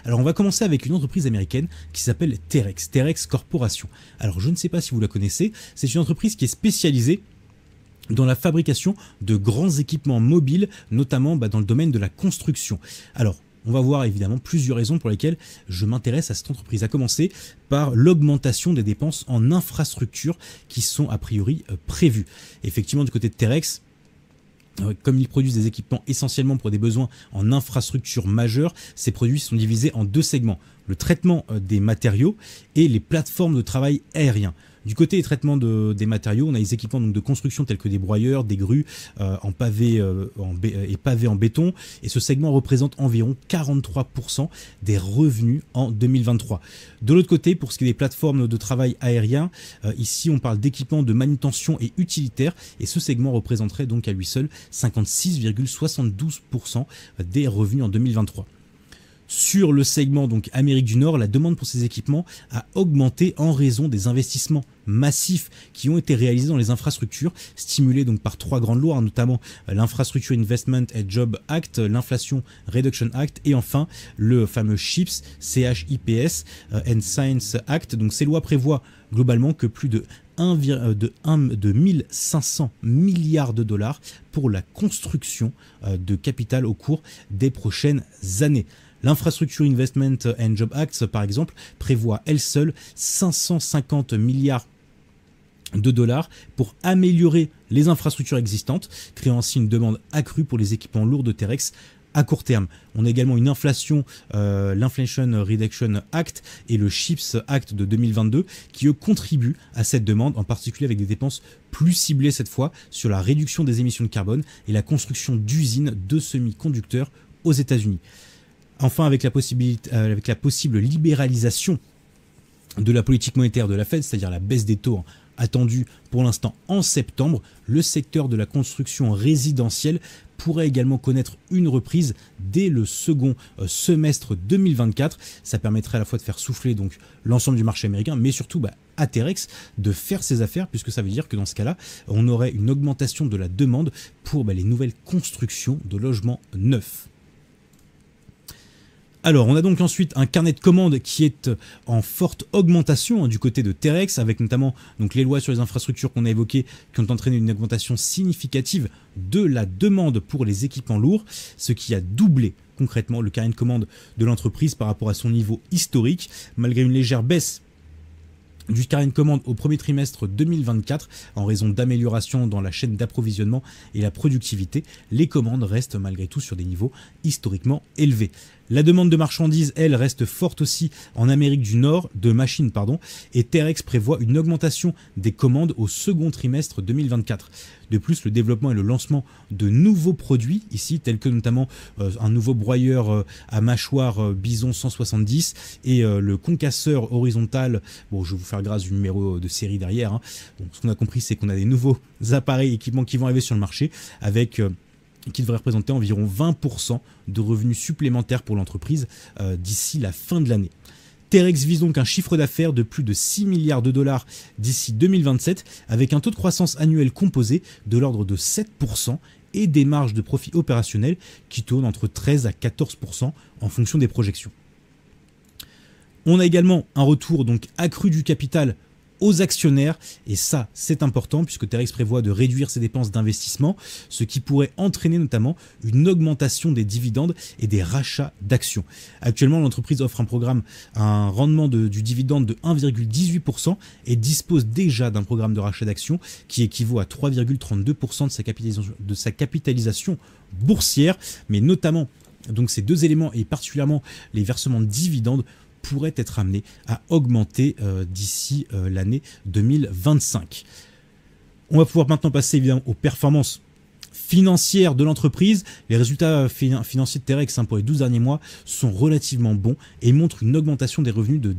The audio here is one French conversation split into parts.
Alors on va commencer avec une entreprise américaine qui s'appelle Terex, Terex Corporation. Alors je ne sais pas si vous la connaissez, c'est une entreprise qui est spécialisée dans la fabrication de grands équipements mobiles, notamment dans le domaine de la construction. Alors, on va voir évidemment plusieurs raisons pour lesquelles je m'intéresse à cette entreprise, à commencer par l'augmentation des dépenses en infrastructure qui sont a priori prévues. Effectivement, du côté de Terex, comme ils produisent des équipements essentiellement pour des besoins en infrastructure majeure, ces produits sont divisés en deux segments, le traitement des matériaux et les plateformes de travail aérien. Du côté des traitements des matériaux, on a les équipements donc, de construction tels que des broyeurs, des grues en pavé et pavés en béton. Et ce segment représente environ 43% des revenus en 2023. De l'autre côté, pour ce qui est des plateformes de travail aérien, ici on parle d'équipements de manutention et utilitaires. Et ce segment représenterait donc à lui seul 56,72% des revenus en 2023. Sur le segment donc Amérique du Nord, la demande pour ces équipements a augmenté en raison des investissements massifs qui ont été réalisés dans les infrastructures, stimulés donc par trois grandes lois, notamment l'Infrastructure Investment and Jobs Act, l'Inflation Reduction Act et enfin le fameux CHIPS, CHIPS and Science Act. Donc ces lois prévoient globalement que plus de 1500 milliards de dollars pour la construction de capital au cours des prochaines années. L'Infrastructure Investment and Jobs Act, par exemple, prévoit elle seule 550 milliards de dollars pour améliorer les infrastructures existantes, créant ainsi une demande accrue pour les équipements lourds de Terex à court terme. On a également une inflation, l'Inflation Reduction Act et le CHIPS Act de 2022 qui eux contribuent à cette demande, en particulier avec des dépenses plus ciblées cette fois sur la réduction des émissions de carbone et la construction d'usines de semi-conducteurs aux États-Unis. Enfin, avec la possible libéralisation de la politique monétaire de la Fed, c'est-à-dire la baisse des taux attendue pour l'instant en septembre, le secteur de la construction résidentielle pourrait également connaître une reprise dès le second semestre 2024. Ça permettrait à la fois de faire souffler donc l'ensemble du marché américain, mais surtout à Terex de faire ses affaires, puisque ça veut dire que dans ce cas-là, on aurait une augmentation de la demande pour les nouvelles constructions de logements neufs. Alors, on a donc ensuite un carnet de commandes qui est en forte augmentation du côté de Terex, avec notamment donc, les lois sur les infrastructures qu'on a évoquées qui ont entraîné une augmentation significative de la demande pour les équipements lourds, ce qui a doublé concrètement le carnet de commandes de l'entreprise par rapport à son niveau historique, malgré une légère baisse du carnet de commande au premier trimestre 2024 en raison d'améliorations dans la chaîne d'approvisionnement et la productivité. Les commandes restent malgré tout sur des niveaux historiquement élevés. La demande de marchandises, elle, reste forte aussi en Amérique du Nord, et Terex prévoit une augmentation des commandes au second trimestre 2024. De plus, le développement et le lancement de nouveaux produits, ici, tels que notamment un nouveau broyeur à mâchoire Bison 170 et le concasseur horizontal, bon, je vais vous faire grâce du numéro de série derrière. Bon, ce qu'on a compris, c'est qu'on a des nouveaux appareils, équipements qui vont arriver sur le marché avec qui devrait représenter environ 20% de revenus supplémentaires pour l'entreprise d'ici la fin de l'année. Terex vise donc un chiffre d'affaires de plus de 6 milliards de dollars d'ici 2027, avec un taux de croissance annuel composé de l'ordre de 7% et des marges de profit opérationnel qui tournent entre 13 à 14% en fonction des projections. On a également un retour donc accru du capital aux actionnaires, et ça c'est important puisque Terex prévoit de réduire ses dépenses d'investissement, ce qui pourrait entraîner notamment une augmentation des dividendes et des rachats d'actions. Actuellement, l'entreprise offre un rendement du dividende de 1,18% et dispose déjà d'un programme de rachat d'actions qui équivaut à 3,32% de sa capitalisation boursière, mais notamment donc ces deux éléments et particulièrement les versements de dividendes pourrait être amené à augmenter d'ici l'année 2025. On va pouvoir maintenant passer évidemment aux performances financières de l'entreprise. Les résultats financiers de Terex pour les 12 derniers mois sont relativement bons et montrent une augmentation des revenus de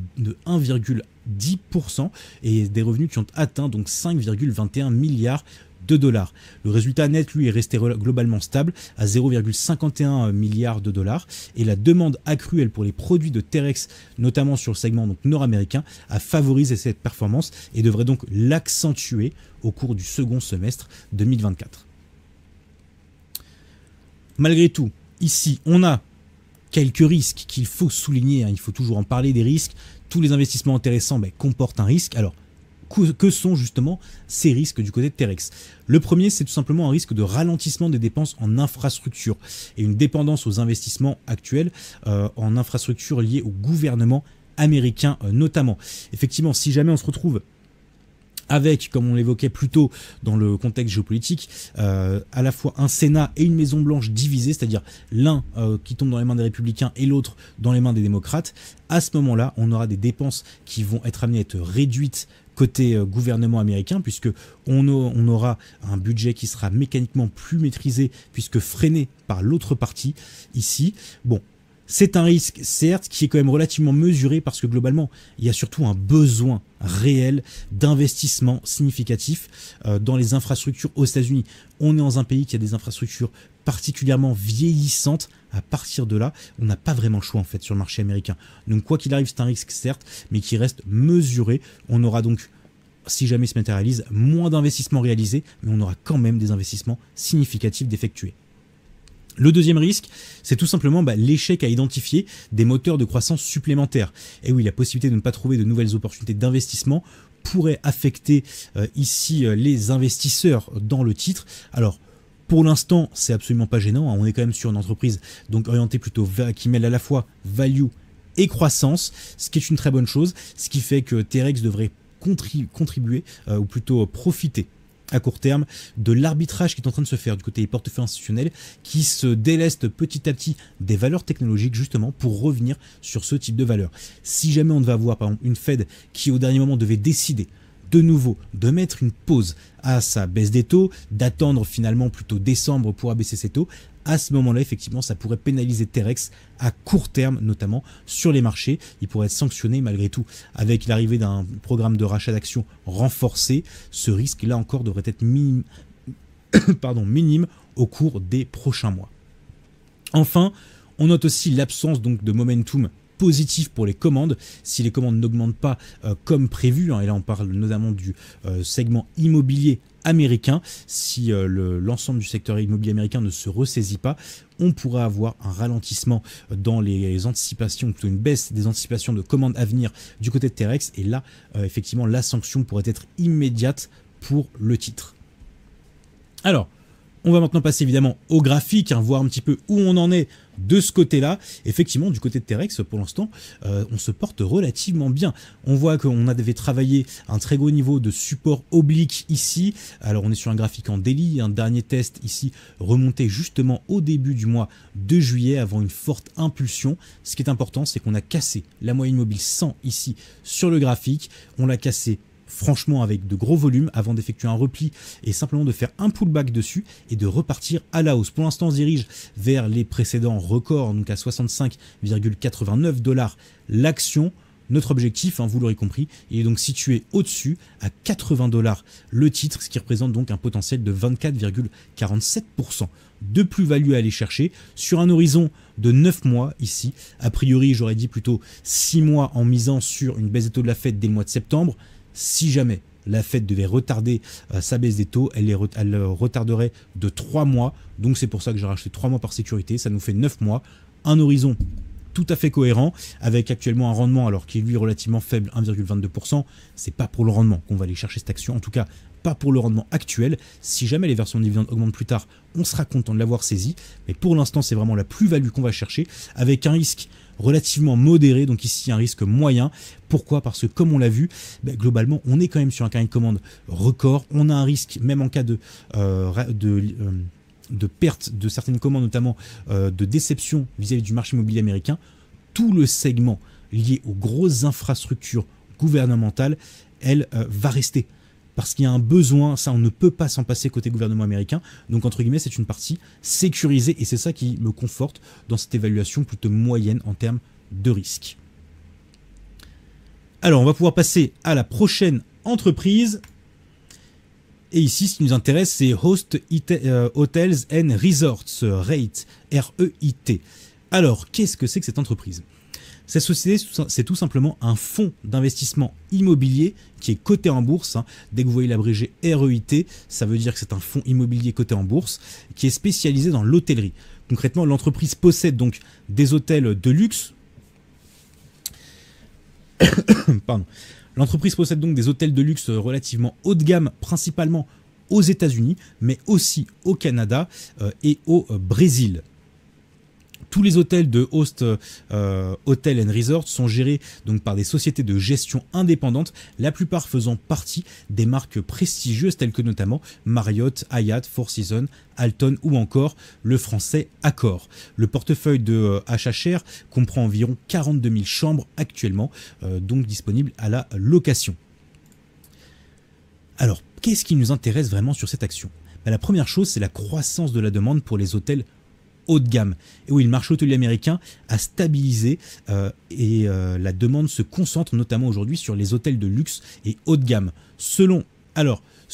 1,10% et des revenus qui ont atteint donc 5,21 milliards de dollars. Le résultat net, lui, est resté globalement stable à 0,51 milliards de dollars et la demande accrue, elle, pour les produits de Terex, notamment sur le segment donc nord-américain, a favorisé cette performance et devrait donc l'accentuer au cours du second semestre 2024. Malgré tout, ici, on a quelques risques qu'il faut souligner, hein, il faut toujours en parler des risques. Tous les investissements intéressants comportent un risque. Alors, que sont justement ces risques du côté de Terex? Le premier, c'est tout simplement un risque de ralentissement des dépenses en infrastructure et une dépendance aux investissements actuels en infrastructure liés au gouvernement américain notamment. Effectivement, si jamais on se retrouve avec, comme on l'évoquait plus tôt dans le contexte géopolitique, à la fois un Sénat et une Maison Blanche divisée, c'est-à-dire l'un qui tombe dans les mains des républicains et l'autre dans les mains des démocrates, à ce moment-là, on aura des dépenses qui vont être amenées à être réduites côté gouvernement américain, puisque on aura un budget qui sera mécaniquement plus maîtrisé, puisque freiné par l'autre partie ici. Bon, c'est un risque, certes, qui est quand même relativement mesuré, parce que globalement, il y a surtout un besoin réel d'investissement significatif dans les infrastructures aux États-Unis. On est dans un pays qui a des infrastructures particulièrement vieillissantes. À partir de là, on n'a pas vraiment le choix en fait sur le marché américain. Donc quoi qu'il arrive, c'est un risque certes, mais qui reste mesuré. On aura donc, si jamais il se matérialise, moins d'investissements réalisés, mais on aura quand même des investissements significatifs d'effectuer. Le deuxième risque, c'est tout simplement l'échec à identifier des moteurs de croissance supplémentaires. Et oui, la possibilité de ne pas trouver de nouvelles opportunités d'investissement pourrait affecter ici les investisseurs dans le titre. Alors, pour l'instant, c'est absolument pas gênant, hein. On est quand même sur une entreprise donc orientée plutôt qui mêle à la fois value et croissance, ce qui est une très bonne chose, ce qui fait que Terex devrait contribuer ou plutôt profiter à court terme de l'arbitrage qui est en train de se faire du côté des portefeuilles institutionnels qui se délestent petit à petit des valeurs technologiques justement pour revenir sur ce type de valeurs. Si jamais on devait avoir par exemple une Fed qui au dernier moment devait décider de nouveau de mettre une pause à sa baisse des taux, d'attendre finalement plutôt décembre pour abaisser ses taux, à ce moment-là, effectivement, ça pourrait pénaliser Terex à court terme, notamment sur les marchés. Il pourrait être sanctionné malgré tout avec l'arrivée d'un programme de rachat d'actions renforcé. Ce risque, là encore, devrait être minime au cours des prochains mois. Enfin, on note aussi l'absence donc de momentum positif pour les commandes, si les commandes n'augmentent pas comme prévu, hein, et là on parle notamment du segment immobilier américain, si l'ensemble du secteur immobilier américain ne se ressaisit pas, on pourra avoir un ralentissement dans les anticipations, plutôt une baisse des anticipations de commandes à venir du côté de Terex, et là effectivement la sanction pourrait être immédiate pour le titre. Alors, on va maintenant passer évidemment au graphique, hein, voir un petit peu où on en est de ce côté-là. Effectivement, du côté de Terex, pour l'instant, on se porte relativement bien. On voit qu'on avait travaillé un très gros niveau de support oblique ici. Alors, on est sur un graphique en daily, un dernier test ici remonté justement au début du mois de juillet avant une forte impulsion. Ce qui est important, c'est qu'on a cassé la moyenne mobile 100 ici sur le graphique. On l'a cassé franchement avec de gros volumes avant d'effectuer un repli et simplement de faire un pullback dessus et de repartir à la hausse. Pour l'instant, on se dirige vers les précédents records, donc à 65,89 $ l'action. Notre objectif, hein, vous l'aurez compris, il est donc situé au-dessus à 80 $ le titre, ce qui représente donc un potentiel de 24,47% de plus-value à aller chercher sur un horizon de 9 mois ici. A priori, j'aurais dit plutôt 6 mois en misant sur une baisse des taux de la Fed dès le mois de septembre. Si jamais la Fed devait retarder sa baisse des taux, elle retarderait de 3 mois. Donc c'est pour ça que j'ai racheté 3 mois par sécurité. Ça nous fait 9 mois. Un horizon tout à fait cohérent, avec actuellement un rendement alors qui est lui relativement faible, 1,22%. C'est pas pour le rendement qu'on va aller chercher cette action. En tout cas, pas pour le rendement actuel. Si jamais les versions de dividendes augmentent plus tard, on sera content de l'avoir saisi. Mais pour l'instant, c'est vraiment la plus-value qu'on va chercher, avec un risque relativement modéré, donc ici un risque moyen. Pourquoi? Parce que comme on l'a vu, globalement on est quand même sur un carnet de commande record, on a un risque même en cas de perte de certaines commandes, notamment de déception vis-à-vis du marché immobilier américain. Tout le segment lié aux grosses infrastructures gouvernementales, elle va rester. Parce qu'il y a un besoin, ça on ne peut pas s'en passer côté gouvernement américain, donc entre guillemets c'est une partie sécurisée et c'est ça qui me conforte dans cette évaluation plutôt moyenne en termes de risque. Alors on va pouvoir passer à la prochaine entreprise, et ici ce qui nous intéresse c'est Host Hotels and Resorts, REIT, R-E-I-T. Alors qu'est-ce que c'est que cette entreprise ? Cette société, c'est tout simplement un fonds d'investissement immobilier qui est coté en bourse. Dès que vous voyez l'abrégé REIT, ça veut dire que c'est un fonds immobilier coté en bourse qui est spécialisé dans l'hôtellerie. Concrètement, l'entreprise possède donc des hôtels de luxe. Pardon. L'entreprise possède donc des hôtels de luxe relativement haut de gamme, principalement aux États-Unis, mais aussi au Canada et au Brésil. Tous les hôtels de Host Hotel & Resort sont gérés donc par des sociétés de gestion indépendantes, la plupart faisant partie des marques prestigieuses telles que notamment Marriott, Hyatt, Four Seasons, Alton ou encore le français Accor. Le portefeuille de HHR comprend environ 42 000 chambres actuellement, donc disponibles à la location. Alors, qu'est-ce qui nous intéresse vraiment sur cette action? La première chose, c'est la croissance de la demande pour les hôtels haut de gamme. Et oui, le marché hôtelier américain a stabilisé et la demande se concentre notamment aujourd'hui sur les hôtels de luxe et haut de gamme. Selon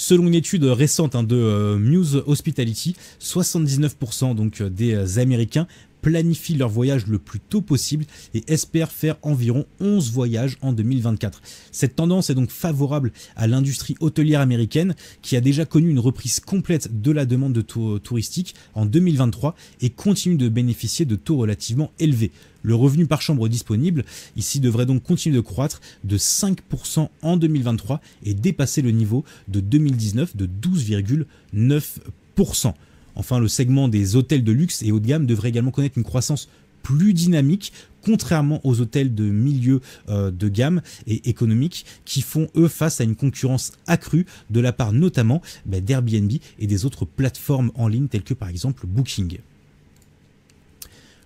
une étude récente de Muse Hospitality, 79% donc, des Américains planifient leur voyage le plus tôt possible et espèrent faire environ 11 voyages en 2024. Cette tendance est donc favorable à l'industrie hôtelière américaine qui a déjà connu une reprise complète de la demande de touristique en 2023 et continue de bénéficier de taux relativement élevés. Le revenu par chambre disponible ici devrait donc continuer de croître de 5% en 2023 et dépasser le niveau de 2019 de 12,9%. Enfin, le segment des hôtels de luxe et haut de gamme devrait également connaître une croissance plus dynamique, contrairement aux hôtels de milieu de gamme et économique qui font eux face à une concurrence accrue de la part notamment d'Airbnb et des autres plateformes en ligne telles que par exemple Booking.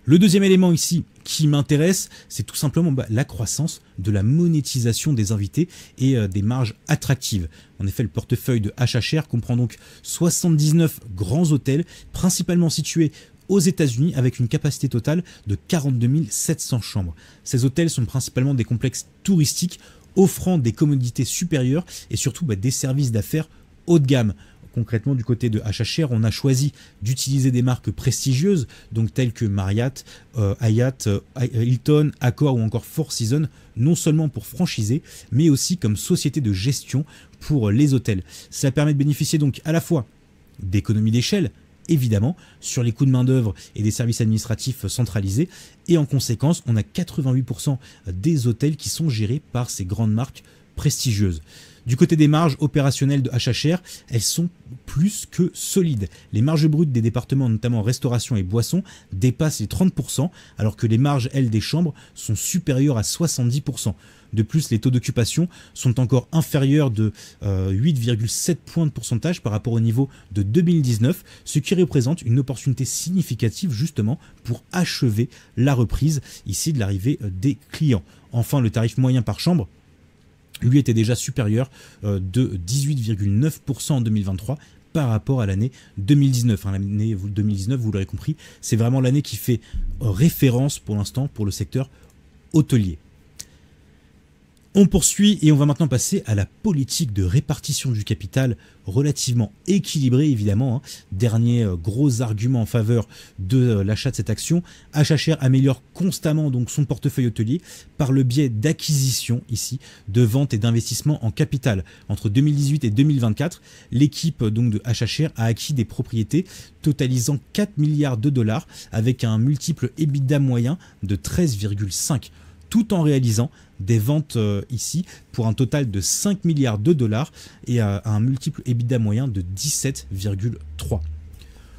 Le deuxième élément ici qui m'intéresse, c'est tout simplement la croissance de la monétisation des invités et des marges attractives. En effet, le portefeuille de HHR comprend donc 79 grands hôtels, principalement situés aux États-Unis avec une capacité totale de 42 700 chambres. Ces hôtels sont principalement des complexes touristiques offrant des commodités supérieures et surtout des services d'affaires haut de gamme. Concrètement, du côté de HHR, on a choisi d'utiliser des marques prestigieuses, donc telles que Marriott, Hyatt, Hilton, Accor ou encore Four Seasons, non seulement pour franchiser, mais aussi comme société de gestion pour les hôtels. Cela permet de bénéficier donc à la fois d'économies d'échelle, évidemment, sur les coûts de main-d'œuvre et des services administratifs centralisés, et en conséquence, on a 88% des hôtels qui sont gérés par ces grandes marques prestigieuses. Du côté des marges opérationnelles de HHR, elles sont plus que solides. Les marges brutes des départements, notamment restauration et boissons, dépassent les 30%, alors que les marges, elles, des chambres sont supérieures à 70%. De plus, les taux d'occupation sont encore inférieurs de 8,7 points de pourcentage par rapport au niveau de 2019, ce qui représente une opportunité significative justement pour achever la reprise ici de l'arrivée des clients. Enfin, le tarif moyen par chambre lui était déjà supérieur de 18,9% en 2023 par rapport à l'année 2019. L'année 2019, vous l'aurez compris, c'est vraiment l'année qui fait référence pour l'instant pour le secteur hôtelier. On poursuit et on va maintenant passer à la politique de répartition du capital relativement équilibrée évidemment. Dernier gros argument en faveur de l'achat de cette action, HHR améliore constamment donc son portefeuille hôtelier par le biais d'acquisitions ici, de ventes et d'investissements en capital. Entre 2018 et 2024, l'équipe donc de HHR a acquis des propriétés totalisant 4 milliards de dollars avec un multiple EBITDA moyen de 13,5, tout en réalisant des ventes ici pour un total de 5 milliards de dollars et à un multiple EBITDA moyen de 17,3.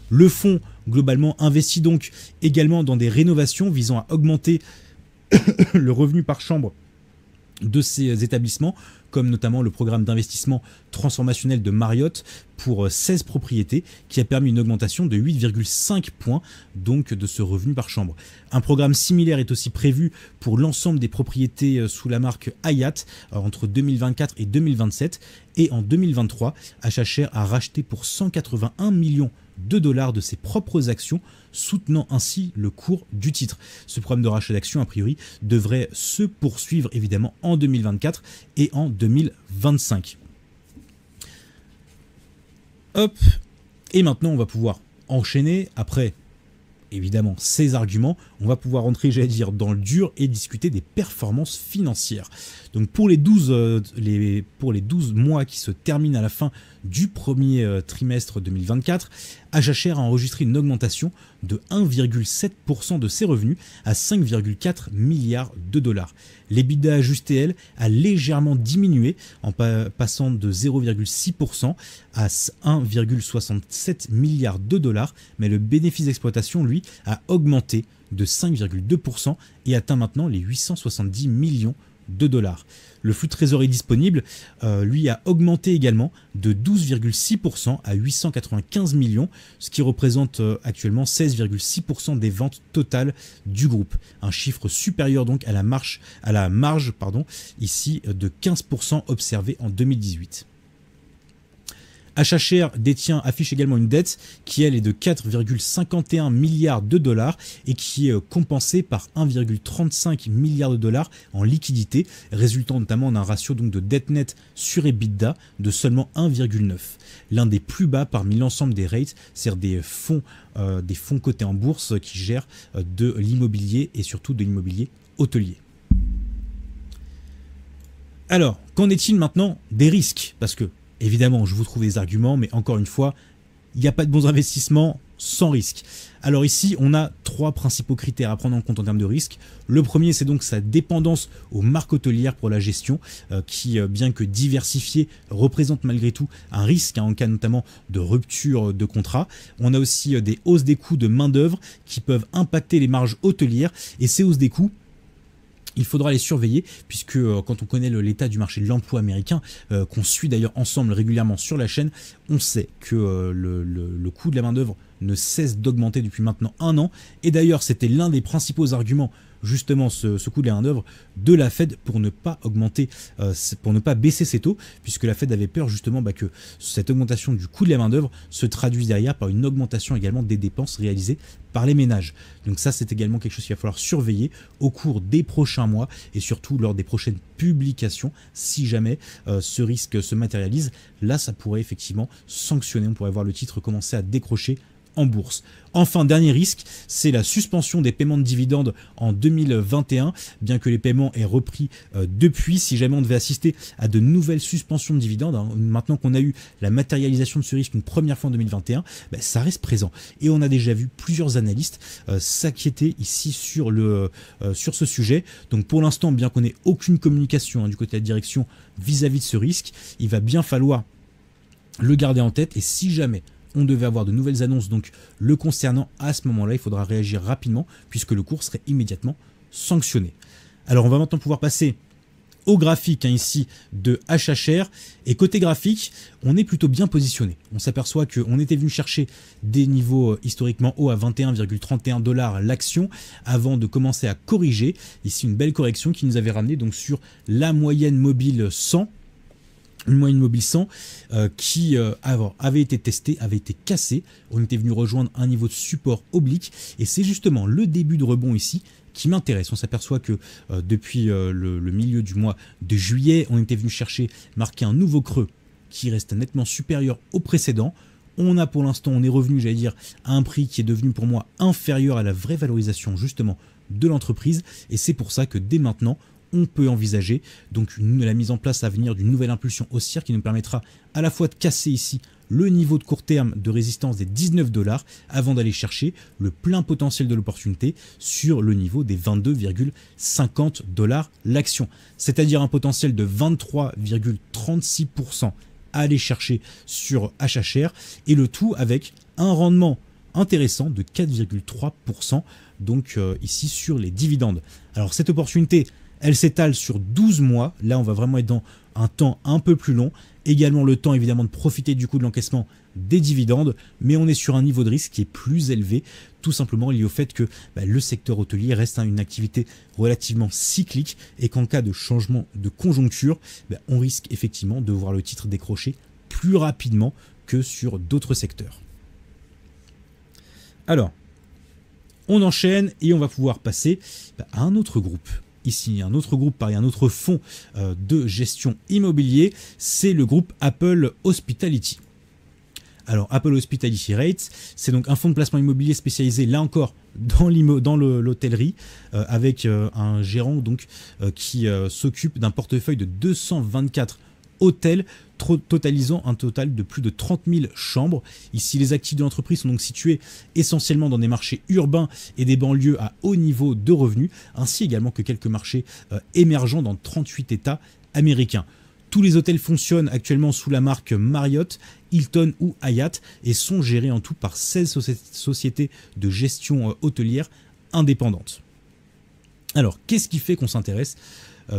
Le fonds globalement investit donc également dans des rénovations visant à augmenter le revenu par chambre de ces établissements, comme notamment le programme d'investissement transformationnel de Marriott pour 16 propriétés qui a permis une augmentation de 8,5 points donc de ce revenu par chambre. Un programme similaire est aussi prévu pour l'ensemble des propriétés sous la marque Hyatt entre 2024 et 2027 et en 2023, HHR a racheté pour 181 millions de dollars de ses propres actions, soutenant ainsi le cours du titre. Ce programme de rachat d'actions, a priori, devrait se poursuivre évidemment en 2024 et en 2025. Hop, et maintenant on va pouvoir enchaîner après évidemment ces arguments, on va pouvoir rentrer, j'allais dire, dans le dur et discuter des performances financières. Donc pour les 12 mois qui se terminent à la fin du premier trimestre 2024, HHR a enregistré une augmentation de 1,7% de ses revenus à 5,4 milliards de dollars. L'EBITDA ajusté, elle, a légèrement diminué en passant de 0,6% à 1,67 milliards de dollars, mais le bénéfice d'exploitation, lui, a augmenté de 5,2% et atteint maintenant les 870 millions de dollars. Le flux de trésorerie disponible, lui, a augmenté également de 12,6% à 895 millions, ce qui représente actuellement 16,6% des ventes totales du groupe. Un chiffre supérieur donc à la marge ici de 15% observé en 2018. HHR affiche également une dette qui, elle, est de 4,51 milliards de dollars et qui est compensée par 1,35 milliards de dollars en liquidité, résultant notamment d'un ratio donc de dette nette sur EBITDA de seulement 1,9. L'un des plus bas parmi l'ensemble des rates, c'est-à-dire des fonds cotés en bourse qui gèrent de l'immobilier et surtout de l'immobilier hôtelier. Alors, qu'en est-il maintenant des risques? Parce que évidemment, je vous trouve des arguments, mais encore une fois, il n'y a pas de bons investissements sans risque. Alors ici, on a 3 principaux critères à prendre en compte en termes de risque. Le premier, c'est donc sa dépendance aux marques hôtelières pour la gestion, qui, bien que diversifiée, représente malgré tout un risque, en cas notamment de rupture de contrat. On a aussi des hausses des coûts de main-d'œuvre qui peuvent impacter les marges hôtelières, et ces hausses des coûts, il faudra les surveiller puisque quand on connaît l'état du marché de l'emploi américain, qu'on suit d'ailleurs ensemble régulièrement sur la chaîne, on sait que le coût de la main-d'œuvre ne cesse d'augmenter depuis maintenant 1 an. Et d'ailleurs, c'était l'un des principaux arguments, justement, ce coût de la main-d'œuvre de la Fed pour ne pas augmenter, pour ne pas baisser ses taux, puisque la Fed avait peur justement que cette augmentation du coût de la main-d'œuvre se traduise derrière par une augmentation également des dépenses réalisées par les ménages. Donc ça, c'est également quelque chose qu'il va falloir surveiller au cours des prochains mois et surtout lors des prochaines publications. Si jamais ce risque se matérialise, là, ça pourrait effectivement sanctionner. On pourrait voir le titre commencer à décrocher en bourse. Enfin, dernier risque, c'est la suspension des paiements de dividendes en 2021, bien que les paiements aient repris depuis. Si jamais on devait assister à de nouvelles suspensions de dividendes, maintenant qu'on a eu la matérialisation de ce risque une première fois en 2021, ça reste présent. Et on a déjà vu plusieurs analystes s'inquiéter ici sur ce sujet. Donc pour l'instant, bien qu'on n'ait aucune communication du côté de la direction vis-à-vis de ce risque, il va bien falloir le garder en tête. Et si jamais on devait avoir de nouvelles annonces donc le concernant, à ce moment-là, il faudra réagir rapidement puisque le cours serait immédiatement sanctionné. Alors on va maintenant pouvoir passer au graphique ici de HHR, et côté graphique, on est plutôt bien positionné. On s'aperçoit qu'on était venu chercher des niveaux historiquement hauts à 21,31 $ l'action avant de commencer à corriger. Ici une belle correction qui nous avait ramené donc sur la moyenne mobile 100. Une moyenne mobile 100 qui avait été testée, avait été cassée. On était venu rejoindre un niveau de support oblique et c'est justement le début de rebond ici qui m'intéresse. On s'aperçoit que depuis le milieu du mois de juillet, on était venu marquer un nouveau creux qui reste nettement supérieur au précédent. On a pour l'instant, on est revenu, j'allais dire, à un prix qui est devenu pour moi inférieur à la vraie valorisation justement de l'entreprise et c'est pour ça que dès maintenant, on peut envisager donc la mise en place à venir d'une nouvelle impulsion haussière qui nous permettra à la fois de casser ici le niveau de court terme de résistance des 19 $ avant d'aller chercher le plein potentiel de l'opportunité sur le niveau des 22,50 $ l'action. C'est-à-dire un potentiel de 23,36% à aller chercher sur HHR et le tout avec un rendement intéressant de 4,3% donc ici sur les dividendes. Alors cette opportunité, elle s'étale sur 12 mois. Là, on va vraiment être dans un temps un peu plus long. Également le temps, évidemment, de profiter du coup de l'encaissement des dividendes. Mais on est sur un niveau de risque qui est plus élevé, tout simplement lié au fait que le secteur hôtelier reste une activité relativement cyclique et qu'en cas de changement de conjoncture, on risque effectivement de voir le titre décrocher plus rapidement que sur d'autres secteurs. Alors, on enchaîne et on va pouvoir passer à un autre groupe. Ici, un autre groupe, un autre fonds de gestion immobilier, c'est le groupe Apple Hospitality. Alors, Apple Hospitality Rates, c'est donc un fonds de placement immobilier spécialisé, là encore, dans l'hôtellerie, avec un gérant donc, qui s'occupe d'un portefeuille de 224 hôtels, totalisant un total de plus de 30 000 chambres. Ici, les actifs de l'entreprise sont donc situés essentiellement dans des marchés urbains et des banlieues à haut niveau de revenus, ainsi également que quelques marchés émergents dans 38 États américains. Tous les hôtels fonctionnent actuellement sous la marque Marriott, Hilton ou Hyatt et sont gérés en tout par 16 sociétés de gestion hôtelière indépendantes. Alors, qu'est-ce qui fait qu'on s'intéresse,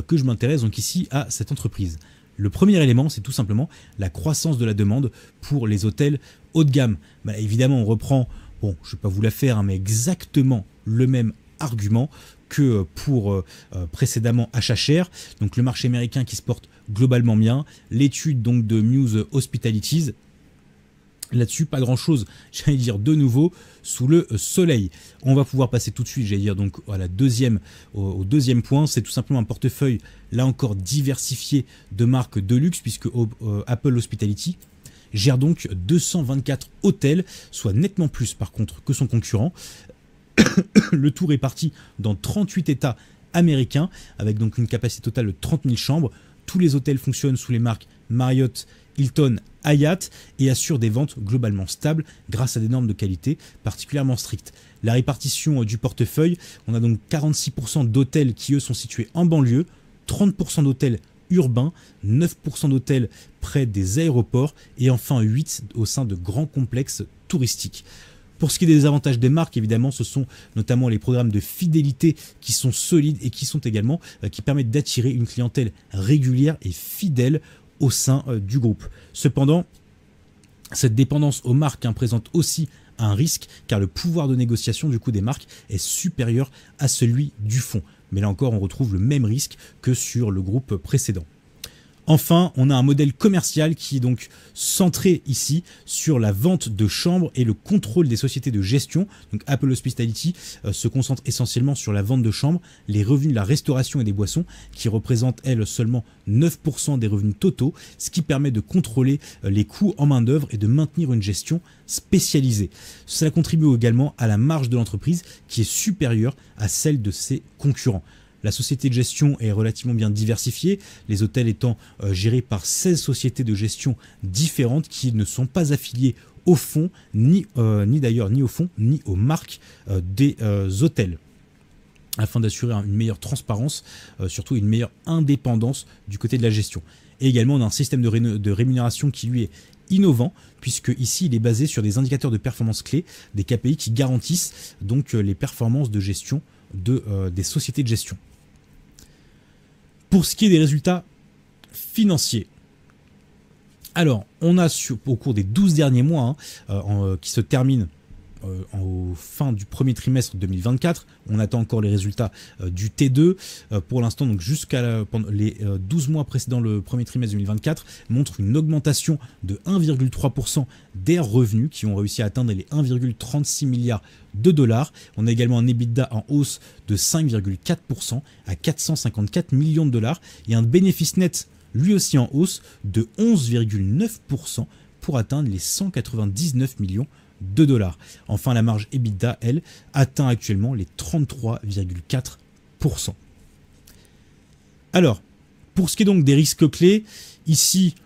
que je m'intéresse donc ici à cette entreprise? Le premier élément, c'est tout simplement la croissance de la demande pour les hôtels haut de gamme. Bah, évidemment, on reprend, bon, je ne vais pas vous la faire, hein, mais exactement le même argument que pour précédemment HHR, donc le marché américain qui se porte globalement bien, l'étude donc de Muse Hospitalities. Là-dessus, pas grand-chose, j'allais dire de nouveau, sous le soleil. On va pouvoir passer tout de suite, j'allais dire donc à la au deuxième point, c'est tout simplement un portefeuille, là encore diversifié de marques de luxe, puisque Apple Hospitality gère donc 224 hôtels, soit nettement plus par contre que son concurrent. Le tout réparti dans 38 États américains, avec donc une capacité totale de 30 000 chambres. Tous les hôtels fonctionnent sous les marques Marriott, Hilton, Hyatt et assurent des ventes globalement stables grâce à des normes de qualité particulièrement strictes. La répartition du portefeuille, on a donc 46% d'hôtels qui eux sont situés en banlieue, 30% d'hôtels urbains, 9% d'hôtels près des aéroports et enfin 8% au sein de grands complexes touristiques. Pour ce qui est des avantages des marques, évidemment, ce sont notamment les programmes de fidélité qui sont solides et qui sont également qui permettent d'attirer une clientèle régulière et fidèle au sein du groupe. Cependant, cette dépendance aux marques présente aussi un risque car le pouvoir de négociation du coup des marques est supérieur à celui du fonds. Mais là encore, on retrouve le même risque que sur le groupe précédent. Enfin, on a un modèle commercial qui est donc centré ici sur la vente de chambres et le contrôle des sociétés de gestion. Donc Apple Hospitality se concentre essentiellement sur la vente de chambres, les revenus de la restauration et des boissons qui représentent elles seulement 9% des revenus totaux, ce qui permet de contrôler les coûts en main d'œuvre et de maintenir une gestion spécialisée. Cela contribue également à la marge de l'entreprise qui est supérieure à celle de ses concurrents. La société de gestion est relativement bien diversifiée, les hôtels étant gérés par 16 sociétés de gestion différentes qui ne sont pas affiliées au fond, ni au fond, ni aux marques des hôtels, afin d'assurer une meilleure transparence, surtout une meilleure indépendance du côté de la gestion. Et également, on a un système de rémunération qui lui est innovant, puisque ici il est basé sur des indicateurs de performance clés, des KPI qui garantissent donc les performances de gestion des sociétés de gestion. Pour ce qui est des résultats financiers, alors on a au cours des 12 derniers mois qui se terminent au fin du premier trimestre 2024, on attend encore les résultats du T2. Pour l'instant, donc jusqu'à les 12 mois précédant le premier trimestre 2024, montre une augmentation de 1,3% des revenus qui ont réussi à atteindre les 1,36 milliards de dollars. On a également un EBITDA en hausse de 5,4% à 454 millions de dollars et un bénéfice net lui aussi en hausse de 11,9% pour atteindre les 199 millions de dollars. Enfin, la marge EBITDA, elle, atteint actuellement les 33,4%. Alors, pour ce qui est donc des risques clés, ici,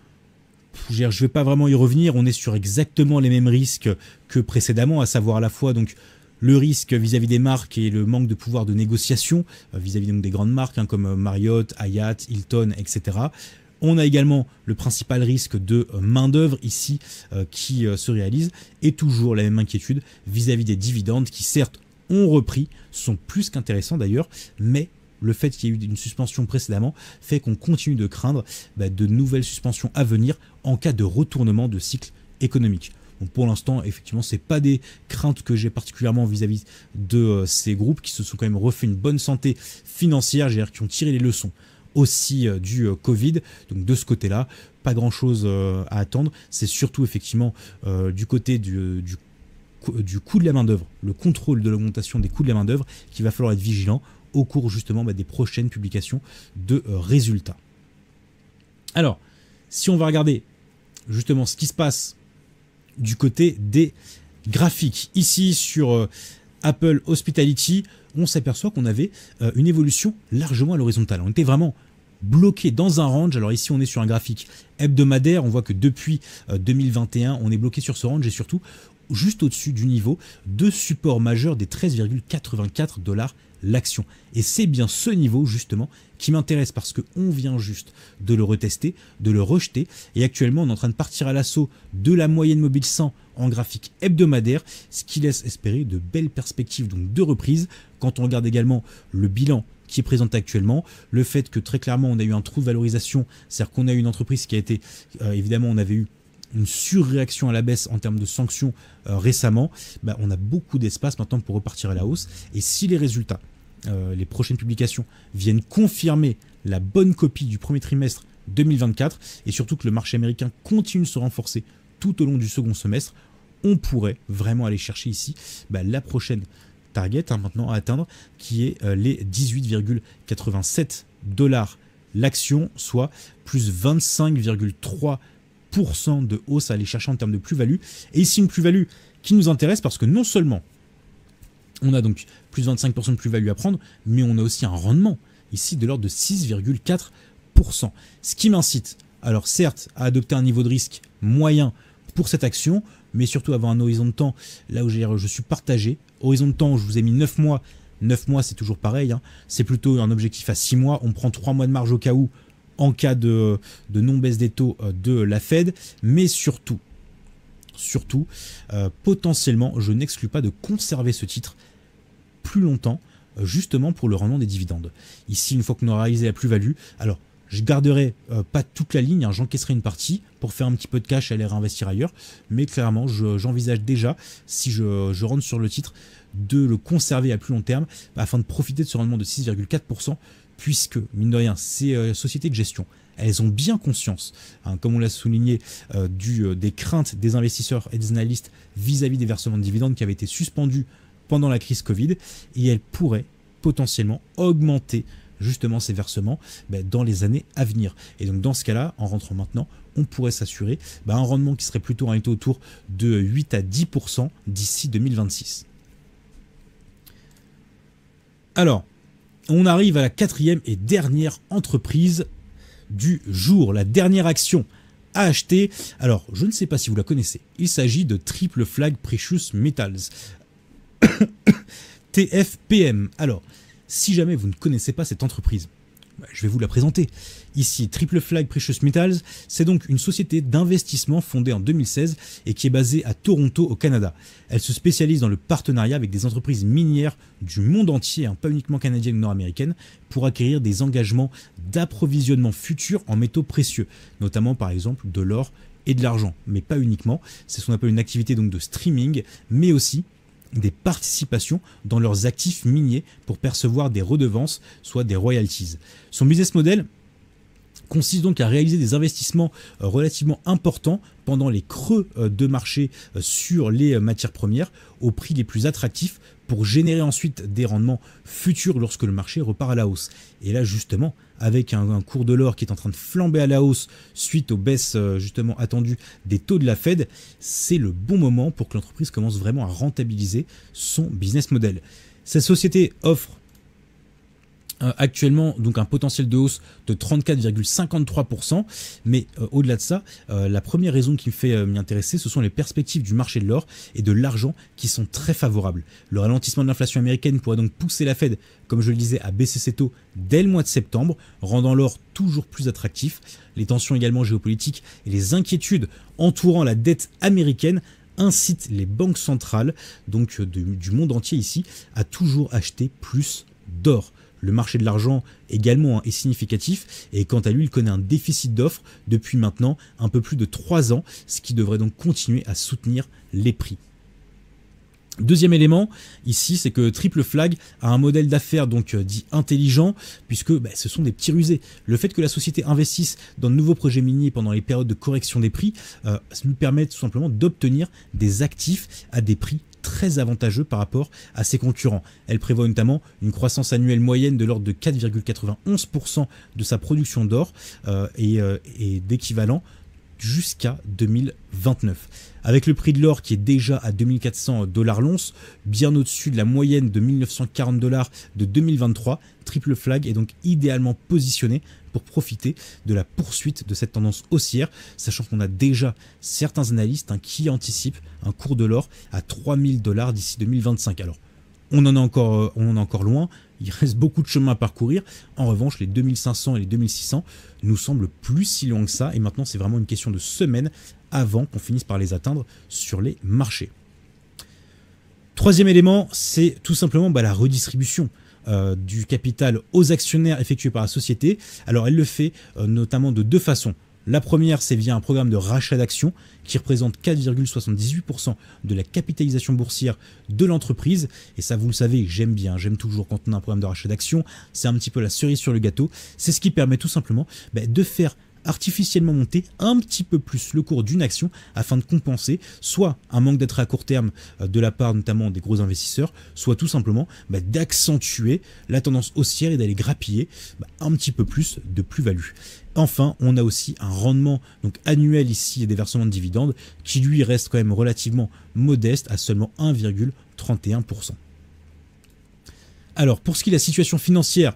je ne vais pas vraiment y revenir, on est sur exactement les mêmes risques que précédemment, à savoir à la fois donc le risque vis-à-vis des marques et le manque de pouvoir de négociation vis-à-vis donc des grandes marques comme Marriott, Hyatt, Hilton, etc. On a également le principal risque de main-d'œuvre ici qui se réalise et toujours la même inquiétude vis-à-vis des dividendes qui certes ont repris, sont plus qu'intéressants d'ailleurs, mais le fait qu'il y ait eu une suspension précédemment fait qu'on continue de craindre de nouvelles suspensions à venir en cas de retournement de cycle économique. Bon, pour l'instant, effectivement, ce n'est pas des craintes que j'ai particulièrement vis-à-vis de ces groupes qui se sont quand même refait une bonne santé financière, qui ont tiré les leçons aussi du Covid. Donc de ce côté-là, pas grand-chose à attendre. C'est surtout effectivement du côté du coût de la main-d'œuvre, le contrôle de l'augmentation des coûts de la main-d'œuvre qu'il va falloir être vigilant au cours justement des prochaines publications de résultats. Alors, si on va regarder justement ce qui se passe du côté des graphiques. Ici sur Apple Hospitality, on s'aperçoit qu'on avait une évolution largement à l'horizontale. On était vraiment bloqué dans un range. Alors ici on est sur un graphique hebdomadaire, on voit que depuis 2021 on est bloqué sur ce range et surtout juste au-dessus du niveau de support majeur des 13,84 $ l'action. Et c'est bien ce niveau justement qui m'intéresse parce qu'on vient juste de le retester, de le rejeter et actuellement on est en train de partir à l'assaut de la moyenne mobile 100 en graphique hebdomadaire, ce qui laisse espérer de belles perspectives donc de reprise. Quand on regarde également le bilan qui est présenté actuellement, le fait que très clairement on a eu un trou de valorisation, c'est-à-dire qu'on a eu une entreprise qui a été, évidemment on avait eu une surréaction à la baisse en termes de sanctions récemment, on a beaucoup d'espace maintenant pour repartir à la hausse. Et si les résultats, les prochaines publications viennent confirmer la bonne copie du premier trimestre 2024 et surtout que le marché américain continue de se renforcer tout au long du second semestre, on pourrait vraiment aller chercher ici la prochaine target maintenant à atteindre qui est les 18,87 $ l'action, soit plus 25,3% de hausse à aller chercher en termes de plus-value. Et ici une plus-value qui nous intéresse parce que non seulement on a donc plus 25% de plus-value à prendre, mais on a aussi un rendement ici de l'ordre de 6,4%. Ce qui m'incite, alors certes, à adopter un niveau de risque moyen pour cette action, mais surtout avoir un horizon de temps, là où je suis partagé. Horizon de temps, je vous ai mis 9 mois. 9 mois, c'est toujours pareil, hein. C'est plutôt un objectif à 6 mois. On prend 3 mois de marge au cas où, en cas de non-baisse des taux de la Fed, mais surtout, potentiellement, je n'exclus pas de conserver ce titre plus longtemps, justement pour le rendement des dividendes. Ici, une fois qu'on aura réalisé la plus-value, alors je garderai pas toute la ligne, hein, j'encaisserai une partie pour faire un petit peu de cash et aller réinvestir ailleurs, mais clairement, j'envisage déjà, si je rentre sur le titre, de le conserver à plus long terme, afin de profiter de ce rendement de 6,4%, puisque, mine de rien, ces sociétés de gestion, elles ont bien conscience, hein, comme on l'a souligné, des craintes des investisseurs et des analystes vis-à-vis des versements de dividendes qui avaient été suspendus pendant la crise Covid, et elles pourraient potentiellement augmenter justement ces versements dans les années à venir. Et donc dans ce cas-là, en rentrant maintenant, on pourrait s'assurer un rendement qui serait plutôt arrêté autour de 8 à 10% d'ici 2026. Alors, on arrive à la quatrième et dernière entreprise du jour, la dernière action à acheter. Alors, je ne sais pas si vous la connaissez, il s'agit de Triple Flag Precious Metals, TFPM. Alors, si jamais vous ne connaissez pas cette entreprise, je vais vous la présenter. Ici, Triple Flag Precious Metals, c'est donc une société d'investissement fondée en 2016 et qui est basée à Toronto au Canada. Elle se spécialise dans le partenariat avec des entreprises minières du monde entier, hein, pas uniquement canadiennes ou nord-américaines, pour acquérir des engagements d'approvisionnement futurs en métaux précieux, notamment par exemple de l'or et de l'argent, mais pas uniquement. C'est ce qu'on appelle une activité donc de streaming, mais aussi des participations dans leurs actifs miniers pour percevoir des redevances, soit des royalties. Son business model consiste donc à réaliser des investissements relativement importants pendant les creux de marché sur les matières premières au prix les plus attractifs pour générer ensuite des rendements futurs lorsque le marché repart à la hausse. Et là justement, avec un cours de l'or qui est en train de flamber à la hausse suite aux baisses justement attendues des taux de la Fed, c'est le bon moment pour que l'entreprise commence vraiment à rentabiliser son business model. Cette société offre actuellement donc un potentiel de hausse de 34,53%, mais au-delà de ça, la première raison qui me fait m'y intéresser, ce sont les perspectives du marché de l'or et de l'argent qui sont très favorables. Le ralentissement de l'inflation américaine pourrait donc pousser la Fed, comme je le disais, à baisser ses taux dès le mois de septembre, rendant l'or toujours plus attractif. Les tensions également géopolitiques et les inquiétudes entourant la dette américaine incitent les banques centrales donc du monde entier ici à toujours acheter plus d'or. Le marché de l'argent également est significatif et quant à lui, il connaît un déficit d'offres depuis maintenant un peu plus de 3 ans, ce qui devrait donc continuer à soutenir les prix. Deuxième élément ici, c'est que Triple Flag a un modèle d'affaires donc dit intelligent, puisque ce sont des petits rusés. Le fait que la société investisse dans de nouveaux projets miniers pendant les périodes de correction des prix lui permet tout simplement d'obtenir des actifs à des prix très avantageux par rapport à ses concurrents. Elle prévoit notamment une croissance annuelle moyenne de l'ordre de 4,91% de sa production d'or et d'équivalent jusqu'à 2029. Avec le prix de l'or qui est déjà à 2400 $ l'once, bien au-dessus de la moyenne de 1940 $ de 2023, Triple Flag est donc idéalement positionné pour profiter de la poursuite de cette tendance haussière, sachant qu'on a déjà certains analystes qui anticipent un cours de l'or à 3000 $ d'ici 2025. Alors, on en est encore loin, il reste beaucoup de chemin à parcourir. En revanche, les 2500 et les 2600 nous semblent plus si loin que ça, et maintenant c'est vraiment une question de semaines avant qu'on finisse par les atteindre sur les marchés. Troisième élément, c'est tout simplement la redistribution du capital aux actionnaires effectué par la société. Alors elle le fait notamment de deux façons. La première, c'est via un programme de rachat d'actions qui représente 4,78% de la capitalisation boursière de l'entreprise. Et ça, vous le savez, j'aime toujours quand on a un programme de rachat d'actions. C'est un petit peu la cerise sur le gâteau. C'est ce qui permet tout simplement de faire artificiellement monter un petit peu plus le cours d'une action afin de compenser soit un manque d'intérêt à court terme de la part notamment des gros investisseurs, soit tout simplement d'accentuer la tendance haussière et d'aller grappiller un petit peu plus de plus-value. Enfin, on a aussi un rendement donc annuel ici et des versements de dividendes qui lui reste quand même relativement modeste à seulement 1,31%. Alors pour ce qui est de la situation financière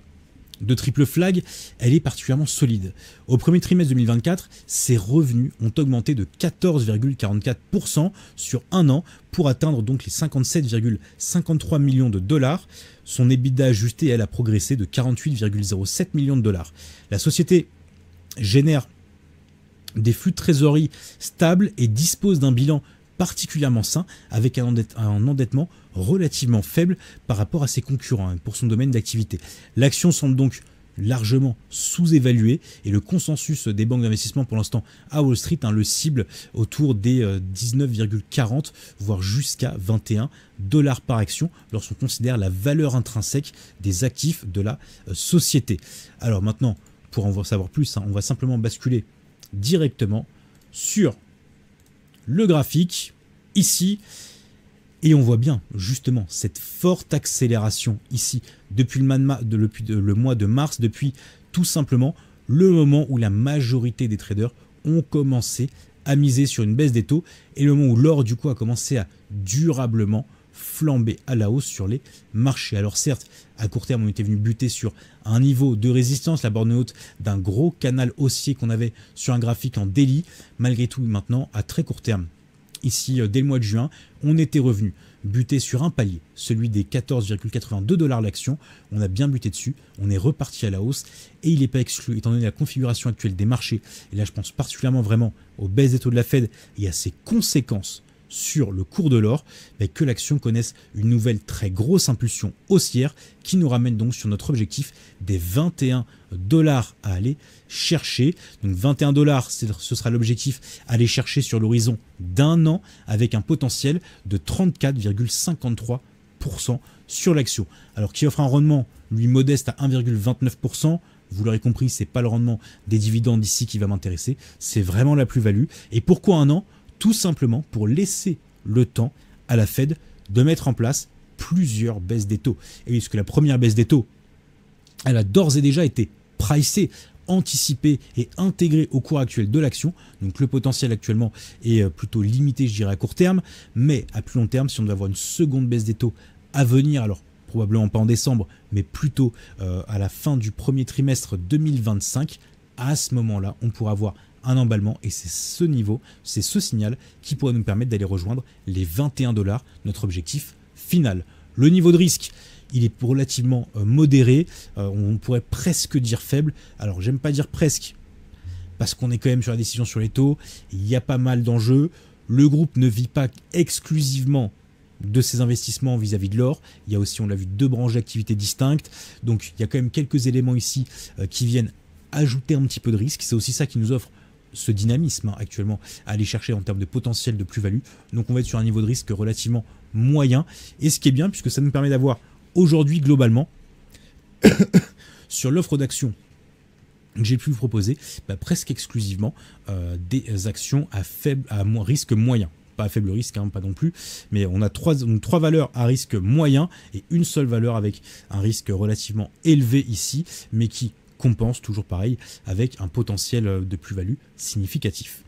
de Triple Flag, elle est particulièrement solide. Au premier trimestre 2024, ses revenus ont augmenté de 14,44% sur un an pour atteindre donc les 57,53 millions de dollars. Son EBITDA ajusté, elle, a progressé de 48,07 millions de dollars. La société génère des flux de trésorerie stables et dispose d'un bilan particulièrement sain avec un endettement relativement faible par rapport à ses concurrents pour son domaine d'activité. L'action semble donc largement sous-évaluée et le consensus des banques d'investissement pour l'instant à Wall Street le cible autour des 19,40 voire jusqu'à 21 $ par action lorsqu'on considère la valeur intrinsèque des actifs de la société. Alors maintenant, pour en savoir plus, on va simplement basculer directement sur le graphique ici et on voit bien justement cette forte accélération ici depuis le mois de mars, depuis tout simplement le moment où la majorité des traders ont commencé à miser sur une baisse des taux et le moment où l'or du coup a commencé à durablement flamber à la hausse sur les marchés. Alors certes, à court terme, on était venu buter sur un niveau de résistance, la borne haute d'un gros canal haussier qu'on avait sur un graphique en daily. Malgré tout, maintenant, à très court terme, ici, dès le mois de juin, on était revenu buter sur un palier, celui des 14,82 $ l'action. On a bien buté dessus, on est reparti à la hausse et il n'est pas exclu, étant donné la configuration actuelle des marchés, et là je pense particulièrement vraiment aux baisses des taux de la Fed et à ses conséquences sur le cours de l'or, que l'action connaisse une nouvelle très grosse impulsion haussière qui nous ramène donc sur notre objectif des 21 $ à aller chercher. Donc 21 $, ce sera l'objectif à aller chercher sur l'horizon d'un an avec un potentiel de 34,53% sur l'action. Alors qui offre un rendement lui modeste à 1,29%. Vous l'aurez compris, c'est pas le rendement des dividendes ici qui va m'intéresser, c'est vraiment la plus-value. Et pourquoi un an ? Tout simplement pour laisser le temps à la Fed de mettre en place plusieurs baisses des taux. Et puisque la première baisse des taux, elle a d'ores et déjà été pricée, anticipée et intégrée au cours actuel de l'action. Donc le potentiel actuellement est plutôt limité, je dirais, à court terme. Mais à plus long terme, si on doit avoir une seconde baisse des taux à venir, alors probablement pas en décembre, mais plutôt à la fin du premier trimestre 2025, à ce moment-là, on pourra avoir un emballement et c'est ce niveau, c'est ce signal qui pourrait nous permettre d'aller rejoindre les 21 $, notre objectif final. Le niveau de risque, il est relativement modéré, on pourrait presque dire faible. Alors j'aime pas dire presque parce qu'on est quand même sur la décision sur les taux, il y a pas mal d'enjeux, le groupe ne vit pas exclusivement de ses investissements vis-à-vis de l'or, il y a aussi, on l'a vu, deux branches d'activité distinctes, donc il y a quand même quelques éléments ici qui viennent ajouter un petit peu de risque, c'est aussi ça qui nous offre ce dynamisme actuellement à aller chercher en termes de potentiel de plus-value. Donc on va être sur un niveau de risque relativement moyen. Et ce qui est bien, puisque ça nous permet d'avoir aujourd'hui globalement, sur l'offre d'actions que j'ai pu vous proposer, presque exclusivement des actions à risque moyen. Pas à faible risque, pas non plus, mais on a trois valeurs à risque moyen et une seule valeur avec un risque relativement élevé ici, mais qui compense toujours pareil avec un potentiel de plus-value significatif.